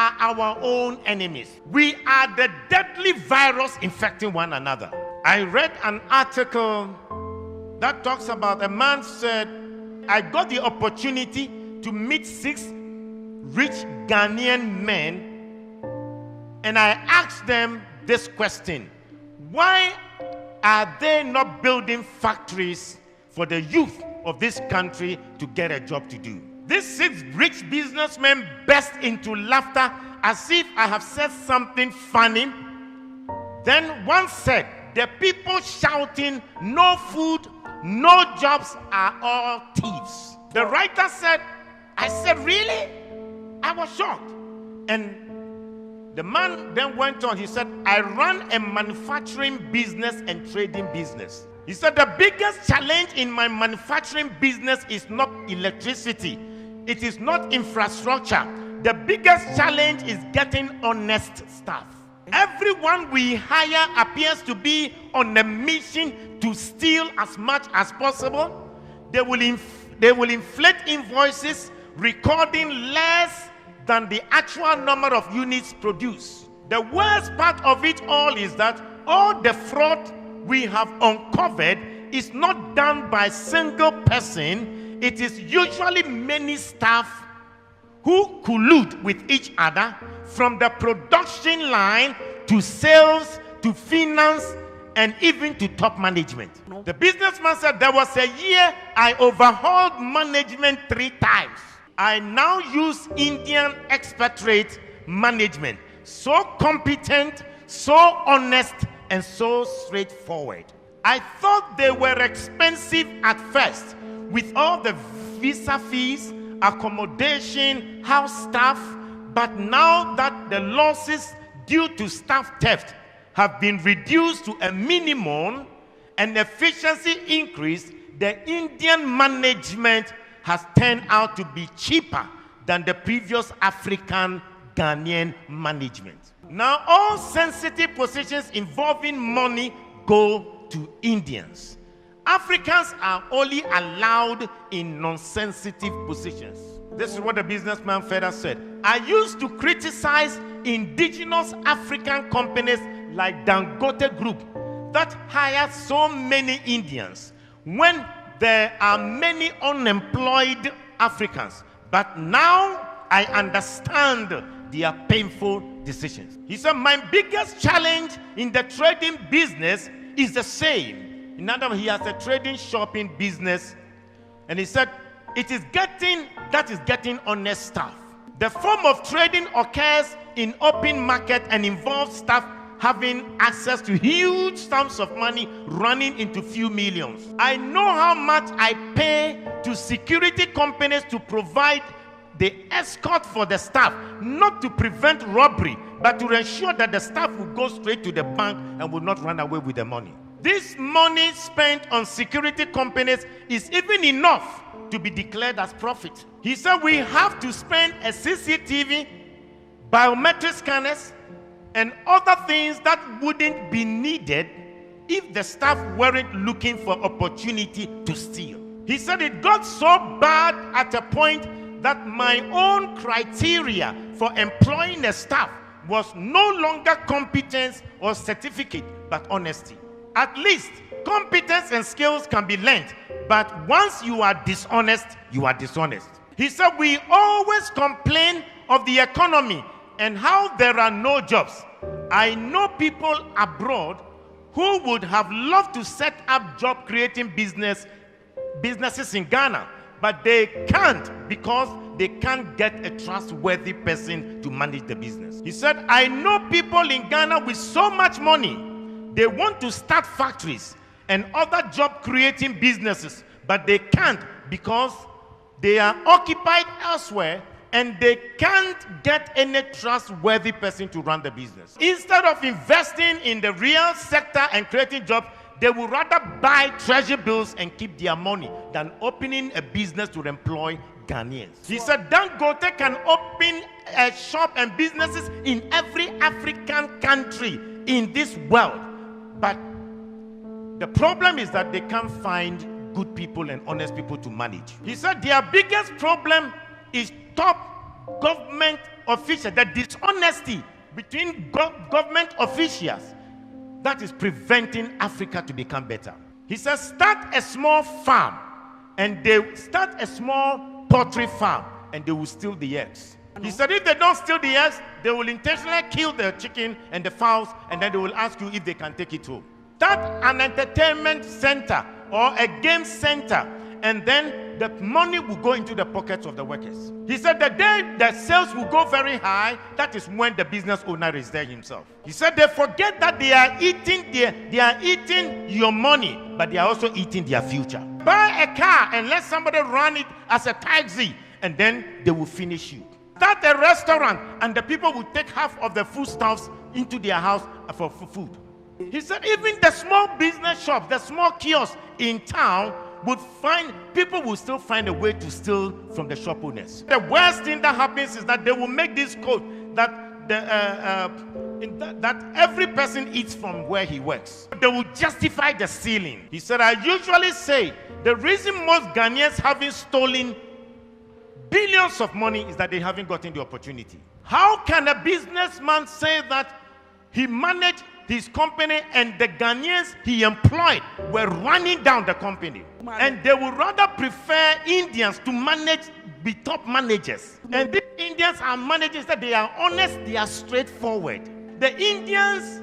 are our own enemies. We are the deadly virus infecting one another. I read an article that talks about a man said, I got the opportunity to meet 6 rich Ghanaian men, and I asked them this question: why are they not building factories for the youth of this country to get a job to do? These 6 rich businessmen burst into laughter as if I have said something funny. Then one said, the people shouting, no food, no jobs are all thieves. The writer said, I said, really? I was shocked. And the man then went on. He said, I run a manufacturing business and trading business. He said, the biggest challenge in my manufacturing business is not electricity. It is not infrastructure. The biggest challenge is getting honest staff. Everyone we hire appears to be on a mission to steal as much as possible. They will inflate invoices, recording less than the actual number of units produced. The worst part of it all is that all the fraud we have uncovered is not done by a single person. It is usually many staff who collude with each other, from the production line to sales to finance and even to top management. The businessman said, there was a year I overhauled management 3 times. I now use Indian expatriate management. So competent, so honest, and so straightforward. I thought they were expensive at first, with all the visa fees, accommodation, house staff, but now that the losses due to staff theft have been reduced to a minimum and efficiency increased, the Indian management has turned out to be cheaper than the previous African Ghanaian management. Now all sensitive positions involving money go to Indians. Africans are only allowed in non-sensitive positions. This is what the businessman further said. I used to criticize indigenous African companies like Dangote Group that hire so many Indians when there are many unemployed Africans. But now I understand their painful decisions. He said, my biggest challenge in the trading business is the same. In other words, he has a trading shopping business, and he said it is getting honest staff. The form of trading occurs in open market and involves staff having access to huge sums of money running into few millions. I know how much I pay to security companies to provide the escort for the staff, not to prevent robbery, but to ensure that the staff will go straight to the bank and will not run away with the money. This money spent on security companies is even enough to be declared as profit. He said we have to spend a CCTV, biometric scanners, and other things that wouldn't be needed if the staff weren't looking for opportunity to steal. He said it got so bad at a point that my own criteria for employing a staff was no longer competence or certificate, but honesty. At least competence and skills can be learned, but once you are dishonest, you are dishonest. He said we always complain of the economy and how there are no jobs. I know people abroad who would have loved to set up job creating businesses in Ghana, but they can't because they can't get a trustworthy person to manage the business. He said, I know people in Ghana with so much money, they want to start factories and other job creating businesses, but they can't because they are occupied elsewhere and they can't get any trustworthy person to run the business. Instead of investing in the real sector and creating jobs, they would rather buy treasury bills and keep their money than opening a business to employ Ghanaians. He said Dangote can open a shop and businesses in every African country in this world. But the problem is that they can't find good people and honest people to manage. He said their biggest problem is top government officials, the dishonesty between government officials, that is preventing Africa to become better. He says, start a small farm, and they start a small poultry farm, and they will steal the eggs. He said, if they don't steal the eggs, they will intentionally kill the chicken and the fowls, and then they will ask you if they can take it home. Start an entertainment center or a game center, and then the money will go into the pockets of the workers. He said the day the sales will go very high, that is when the business owner is there himself. He said they forget that they are eating your money, but they are also eating their future. Buy a car and let somebody run it as a taxi, and then they will finish you. Start a restaurant, and the people will take half of the foodstuffs into their house for food. He said even the small business shops, the small kiosks in town, people will still find a way to steal from the shop owners. The worst thing that happens is that they will make this code that that every person eats from where he works. They will justify the stealing. He said, I usually say the reason most Ghanaians haven't stolen billions of money is that they haven't gotten the opportunity. How can a businessman say that he managed his company and the Ghanaians he employed were running down the company? And they would rather prefer Indians to be top managers. And these Indians are managers that they are honest, they are straightforward. The Indians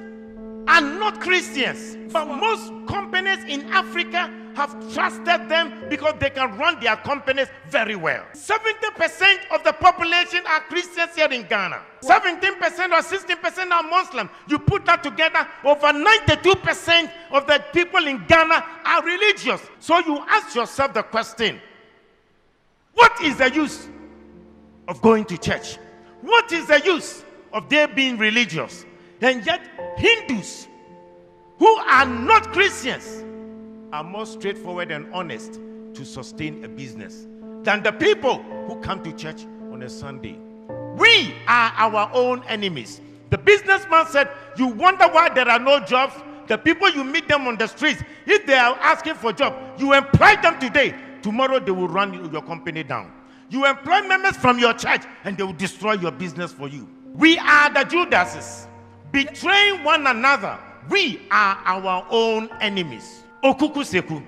are not Christians, but most companies in Africa have trusted them because they can run their companies very well. 70% of the population are Christians here in Ghana. 17% or 16% are Muslim. You put that together, over 92% of the people in Ghana are religious. So you ask yourself the question, what is the use of going to church? What is the use of their being religious? And yet Hindus who are not Christians are more straightforward and honest to sustain a business than the people who come to church on a Sunday. We are our own enemies. The businessman said, you wonder why there are no jobs? The people you meet them on the streets, if they are asking for jobs, you employ them today. Tomorrow they will run your company down. You employ members from your church and they will destroy your business for you. We are the Judases, betraying one another. We are our own enemies. Okuku Seku.